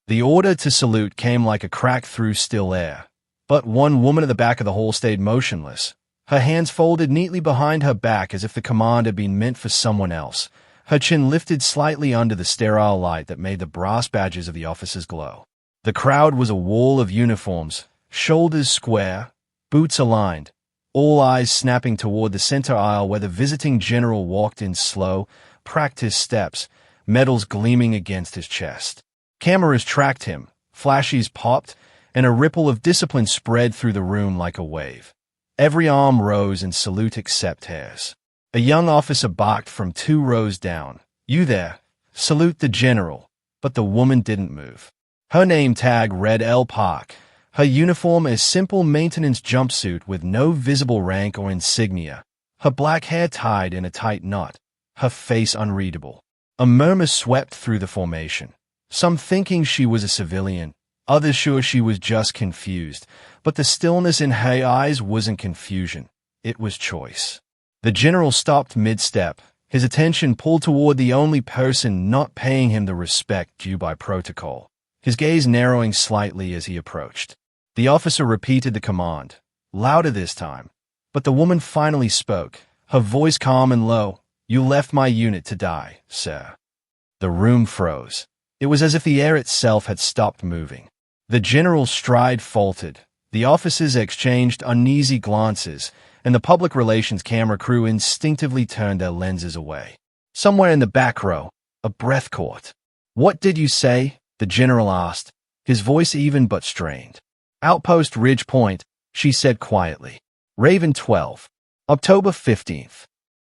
The order to salute came like a crack through still air. But one woman at the back of the hall stayed motionless, her hands folded neatly behind her back as if the command had been meant for someone else, her chin lifted slightly under the sterile light that made the brass badges of the officers glow. The crowd was a wall of uniforms, shoulders square, boots aligned, all eyes snapping toward the center aisle where the visiting general walked in slow, practiced steps, medals gleaming against his chest. Cameras tracked him, flashes popped, and a ripple of discipline spread through the room like a wave. Every arm rose in salute except hers. A young officer barked from 2 rows down, "You there, salute the general," but the woman didn't move. Her name tag read L. Park, her uniform a simple maintenance jumpsuit with no visible rank or insignia, her black hair tied in a tight knot, her face unreadable. A murmur swept through the formation, some thinking she was a civilian, others sure she was just confused, but the stillness in her eyes wasn't confusion, it was choice. The general stopped mid-step, his attention pulled toward the only person not paying him the respect due by protocol, his gaze narrowing slightly as he approached. The officer repeated the command, louder this time, but the woman finally spoke, her voice calm and low, "You left my unit to die, sir." The room froze. It was as if the air itself had stopped moving. The general's stride faltered, the officers exchanged uneasy glances, and the public relations camera crew instinctively turned their lenses away. Somewhere in the back row, a breath caught. "What did you say?" the general asked, his voice even but strained. "Outpost Ridge Point," she said quietly. "Raven 12. October 15th.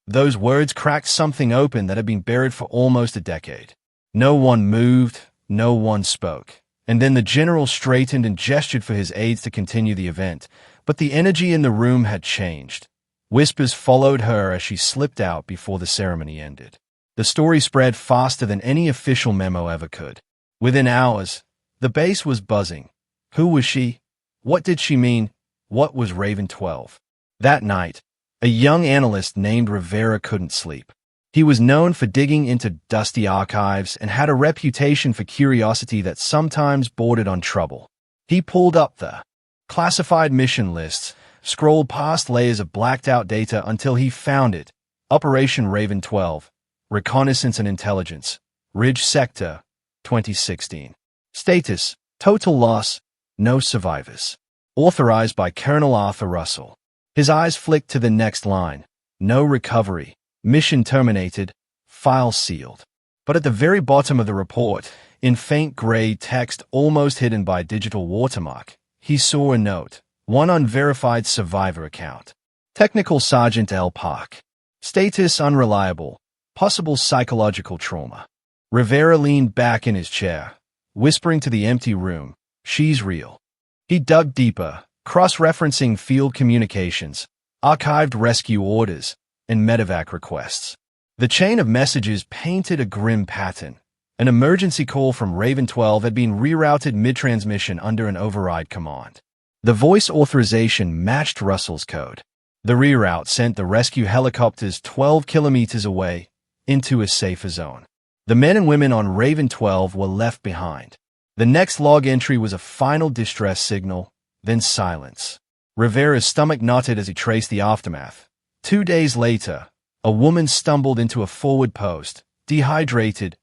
Those words cracked something open that had been buried for almost a decade. No one moved, no one spoke. And then the general straightened and gestured for his aides to continue the event, but the energy in the room had changed. Whispers followed her as she slipped out before the ceremony ended. The story spread faster than any official memo ever could. Within hours, the base was buzzing. Who was she? What did she mean? What was Raven 12? That night, a young analyst named Rivera couldn't sleep. He was known for digging into dusty archives and had a reputation for curiosity that sometimes bordered on trouble. He pulled up the classified mission lists, scrolled past layers of blacked-out data until he found it. Operation Raven 12, Reconnaissance and Intelligence, Ridge Sector, 2016. Status, total loss, no survivors. Authorized by Colonel Arthur Russell. His eyes flicked to the next line. No recovery. Mission terminated. File sealed. But at the very bottom of the report, in faint gray text almost hidden by digital watermark, he saw a note. One unverified survivor account. Technical Sergeant L. Park. Status unreliable. Possible psychological trauma. Rivera leaned back in his chair, whispering to the empty room, "She's real." He dug deeper, cross-referencing field communications, archived rescue orders, and medevac requests. The chain of messages painted a grim pattern. An emergency call from Raven 12 had been rerouted mid-transmission under an override command. The voice authorization matched Russell's code. The reroute sent the rescue helicopters 12 kilometers away, into a safer zone. The men and women on Raven 12 were left behind. The next log entry was a final distress signal, then silence. Rivera's stomach knotted as he traced the aftermath. 2 days later, a woman stumbled into a forward post, dehydrated,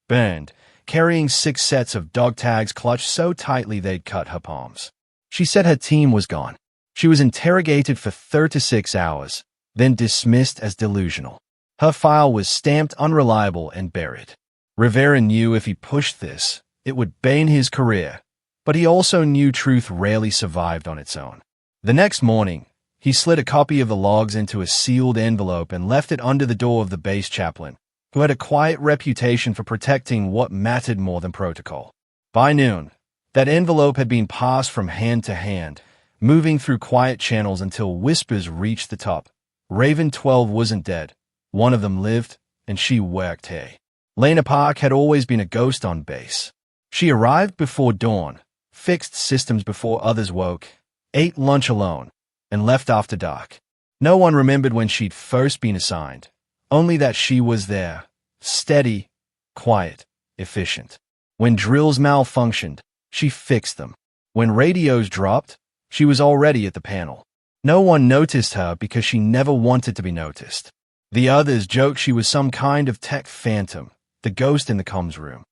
burned, carrying 6 sets of dog tags clutched so tightly they'd cut her palms. She said her team was gone. She was interrogated for 36 hours, then dismissed as delusional. Her file was stamped unreliable and buried. Rivera knew if he pushed this, it would bane his career, but he also knew truth rarely survived on its own. The next morning, he slid a copy of the logs into a sealed envelope and left it under the door of the base chaplain, who had a quiet reputation for protecting what mattered more than protocol. By noon, that envelope had been passed from hand to hand, moving through quiet channels until whispers reached the top. Raven 12 wasn't dead. One of them lived, and she worked hay. Lena Park had always been a ghost on base. She arrived before dawn, fixed systems before others woke, ate lunch alone, and left after dark. No one remembered when she'd first been assigned, only that she was there, steady, quiet, efficient. When drills malfunctioned, she fixed them. When radios dropped, she was already at the panel. No one noticed her because she never wanted to be noticed. The others joked she was some kind of tech phantom, the ghost in the comms room.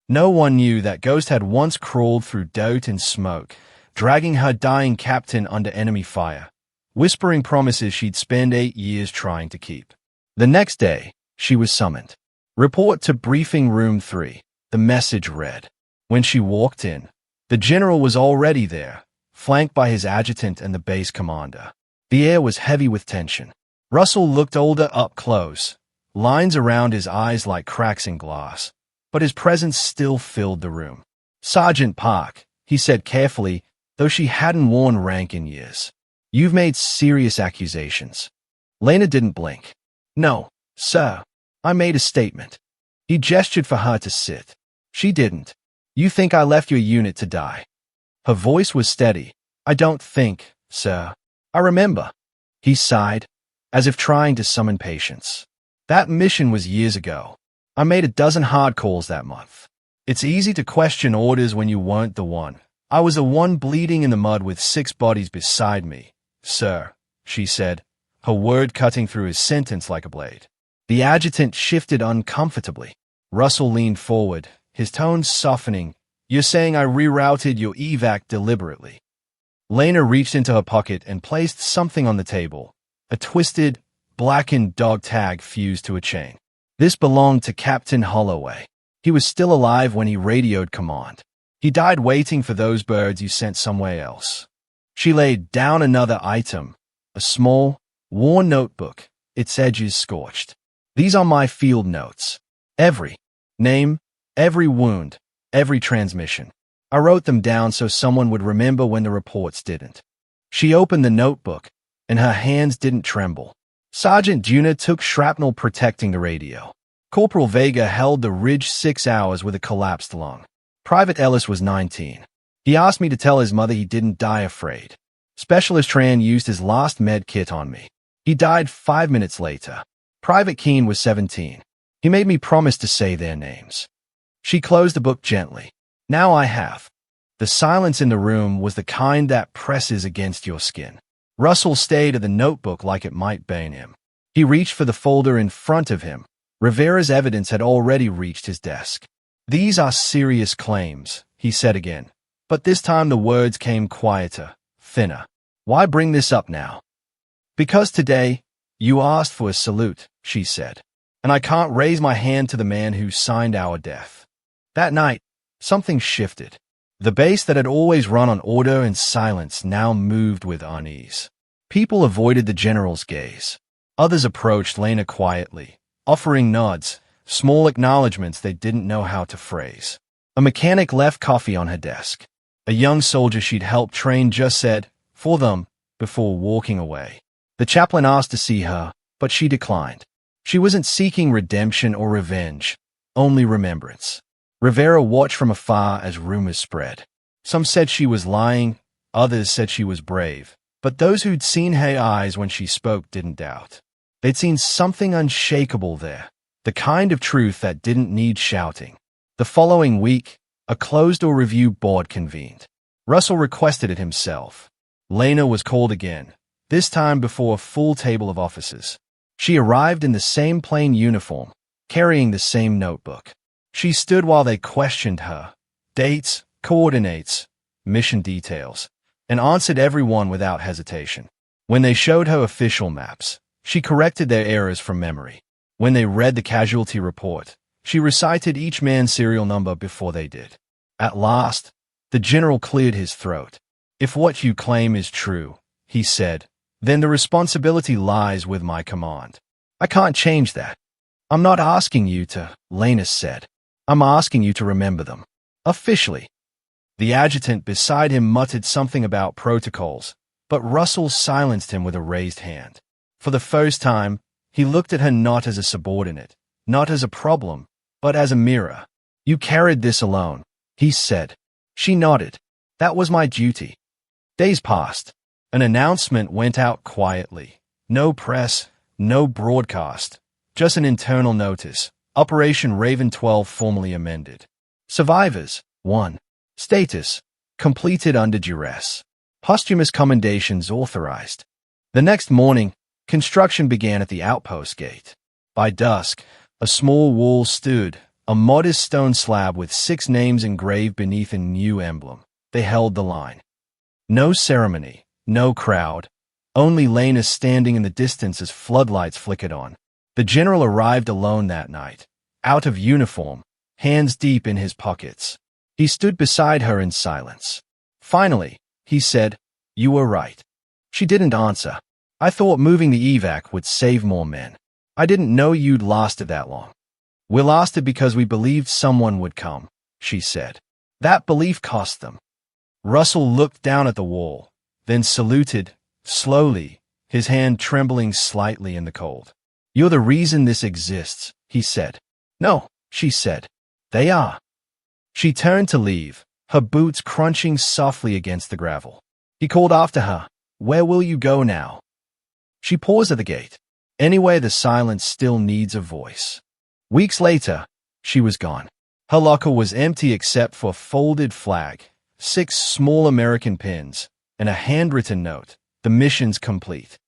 No one knew that ghost had once crawled through dirt and smoke, dragging her dying captain under enemy fire, whispering promises she'd spend 8 years trying to keep. The next day, she was summoned. Report to briefing room 3, the message read. When she walked in, the general was already there, flanked by his adjutant and the base commander. The air was heavy with tension. Russell looked older up close, lines around his eyes like cracks in glass, but his presence still filled the room. "Sergeant Park," he said carefully, though she hadn't worn rank in years. "You've made serious accusations." Lena didn't blink. "No, sir. I made a statement." He gestured for her to sit. She didn't. "You think I left your unit to die?" Her voice was steady. "I don't think, sir. I remember." He sighed, as if trying to summon patience. "That mission was years ago. I made a dozen hard calls that month. It's easy to question orders when you weren't the one. I was the one bleeding in the mud with 6 bodies beside me, sir," she said, her word cutting through his sentence like a blade. The adjutant shifted uncomfortably. Russell leaned forward, his tone softening. "You're saying I rerouted your evac deliberately?" Lena reached into her pocket and placed something on the table, a twisted, blackened dog tag fused to a chain. This belonged to Captain Holloway. He was still alive when he radioed command. He died waiting for those birds you sent somewhere else. She laid down another item, a small, worn notebook, its edges scorched. "These are my field notes. Every name, every wound, every transmission. I wrote them down so someone would remember when the reports didn't." She opened the notebook, and her hands didn't tremble. Sergeant Juna took shrapnel protecting the radio. Corporal Vega held the ridge 6 hours with a collapsed lung. Private Ellis was 19. He asked me to tell his mother he didn't die afraid. Specialist Tran used his last med kit on me. He died 5 minutes later. Private Keene was 17. He made me promise to say their names. She closed the book gently. "Now I have." The silence in the room was the kind that presses against your skin. Russell stayed at the notebook like it might bane him. He reached for the folder in front of him. Rivera's evidence had already reached his desk. "These are serious claims," he said again. But this time the words came quieter, thinner. "Why bring this up now?" "Because today, you asked for a salute," she said. "And I can't raise my hand to the man who signed our death." That night, something shifted. The base that had always run on order and silence now moved with unease. People avoided the general's gaze. Others approached Lena quietly, offering nods, small acknowledgments they didn't know how to phrase. A mechanic left coffee on her desk. A young soldier she'd helped train just said, "For them," before walking away. The chaplain asked to see her, but she declined. She wasn't seeking redemption or revenge, only remembrance. Rivera watched from afar as rumors spread. Some said she was lying, others said she was brave, but those who'd seen her eyes when she spoke didn't doubt. They'd seen something unshakable there, the kind of truth that didn't need shouting. The following week, a closed-door review board convened. Russell requested it himself. Lena was called again, this time before a full table of officers. She arrived in the same plain uniform, carrying the same notebook. She stood while they questioned her, dates, coordinates, mission details, and answered everyone without hesitation. When they showed her official maps, she corrected their errors from memory. When they read the casualty report, she recited each man's serial number before they did. At last, the general cleared his throat. "If what you claim is true," he said, "then the responsibility lies with my command. I can't change that." "I'm not asking you to," Lena said. "I'm asking you to remember them. Officially." The adjutant beside him muttered something about protocols, but Russell silenced him with a raised hand. For the first time, he looked at her not as a subordinate, not as a problem, but as a mirror. "You carried this alone," he said. She nodded. "That was my duty." Days passed. An announcement went out quietly. No press, no broadcast, just an internal notice. Operation Raven 12 formally amended. Survivors, 1. Status, completed under duress. Posthumous commendations authorized. The next morning, construction began at the outpost gate. By dusk, a small wall stood, a modest stone slab with 6 names engraved beneath a new emblem. They held the line. No ceremony, no crowd, only Lena standing in the distance as floodlights flickered on. The general arrived alone that night, out of uniform, hands deep in his pockets. He stood beside her in silence. Finally, he said, "You were right." She didn't answer. "I thought moving the evac would save more men. I didn't know you'd lasted that long." "We lasted because we believed someone would come," she said. "That belief cost them." Russell looked down at the wall, then saluted, slowly, his hand trembling slightly in the cold. "You're the reason this exists," he said. "No," she said. "They are." She turned to leave, her boots crunching softly against the gravel. He called after her, "Where will you go now?" She paused at the gate. Anyway, the silence still needs a voice. Weeks later, she was gone. Her locker was empty except for a folded flag, 6 small American pins, and a handwritten note, "The mission's complete."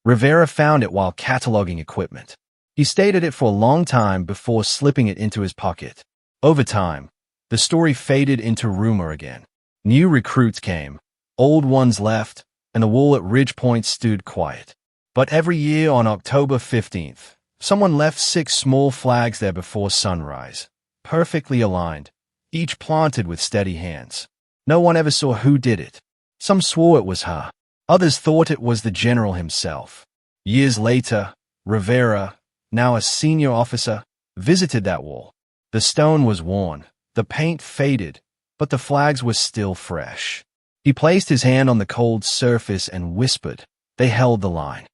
Rivera found it while cataloging equipment. He stayed at it for a long time before slipping it into his pocket. Over time, the story faded into rumor again. New recruits came, old ones left, and the wall at Ridge Point stood quiet. But every year on October 15th, someone left 6 small flags there before sunrise, perfectly aligned, each planted with steady hands. No one ever saw who did it. Some swore it was her. Others thought it was the general himself. Years later, Rivera, now a senior officer, visited that wall. The stone was worn, the paint faded, but the flags were still fresh. He placed his hand on the cold surface and whispered. They held the line.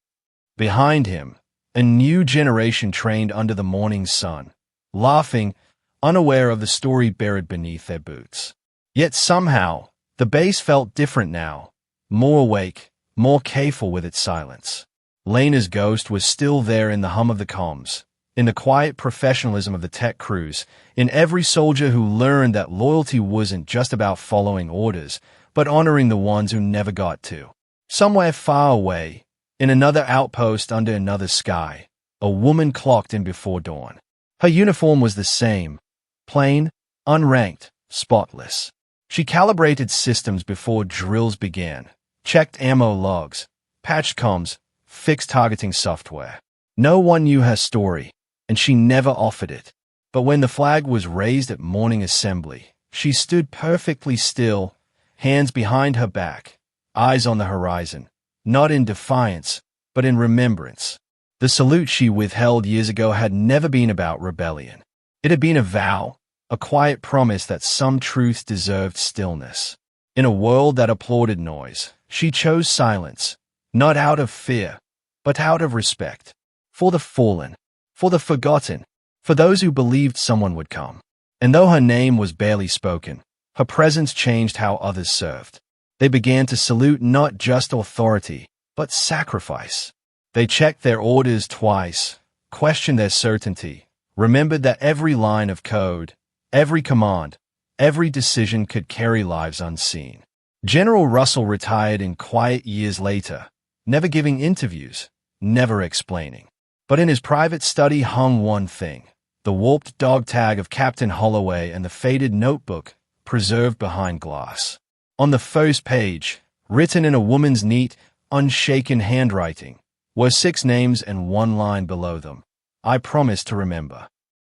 Behind him, a new generation trained under the morning sun, laughing, unaware of the story buried beneath their boots. Yet somehow, the base felt different now, more awake, more careful with its silence. Lena's ghost was still there in the hum of the comms, in the quiet professionalism of the tech crews, in every soldier who learned that loyalty wasn't just about following orders, but honoring the ones who never got to. Somewhere far away, in another outpost under another sky, a woman clocked in before dawn. Her uniform was the same, plain, unranked, spotless. She calibrated systems before drills began, checked ammo logs, patched comms, fixed targeting software. No one knew her story, and she never offered it. But when the flag was raised at morning assembly, she stood perfectly still, hands behind her back, eyes on the horizon, not in defiance, but in remembrance. The salute she withheld years ago had never been about rebellion. It had been a vow, a quiet promise that some truths deserved stillness. In a world that applauded noise, she chose silence, not out of fear, but out of respect. For the fallen, for the forgotten, for those who believed someone would come. And though her name was barely spoken, her presence changed how others served. They began to salute not just authority, but sacrifice. They checked their orders twice, questioned their certainty, remembered that every line of code, every command, every decision could carry lives unseen. General Russell retired in quiet years later, never giving interviews, never explaining. But in his private study hung one thing, the warped dog tag of Captain Holloway and the faded notebook preserved behind glass. On the first page, written in a woman's neat, unshaken handwriting, were 6 names and 1 line below them. I promise to remember.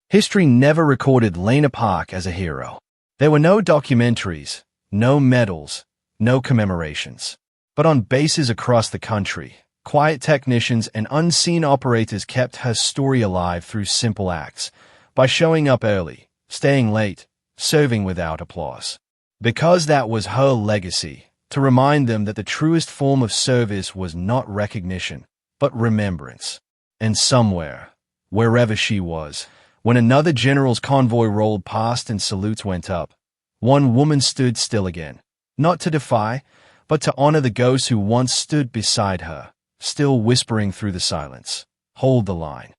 History never recorded Lena Park as a hero. There were no documentaries, no medals, no commemorations. But on bases across the country, quiet technicians and unseen operators kept her story alive through simple acts, by showing up early, staying late, serving without applause. Because that was her legacy, to remind them that the truest form of service was not recognition, but remembrance. And somewhere, wherever she was, when another general's convoy rolled past and salutes went up, one woman stood still again, not to defy, but to honor the ghost who once stood beside her, still whispering through the silence, "Hold the line."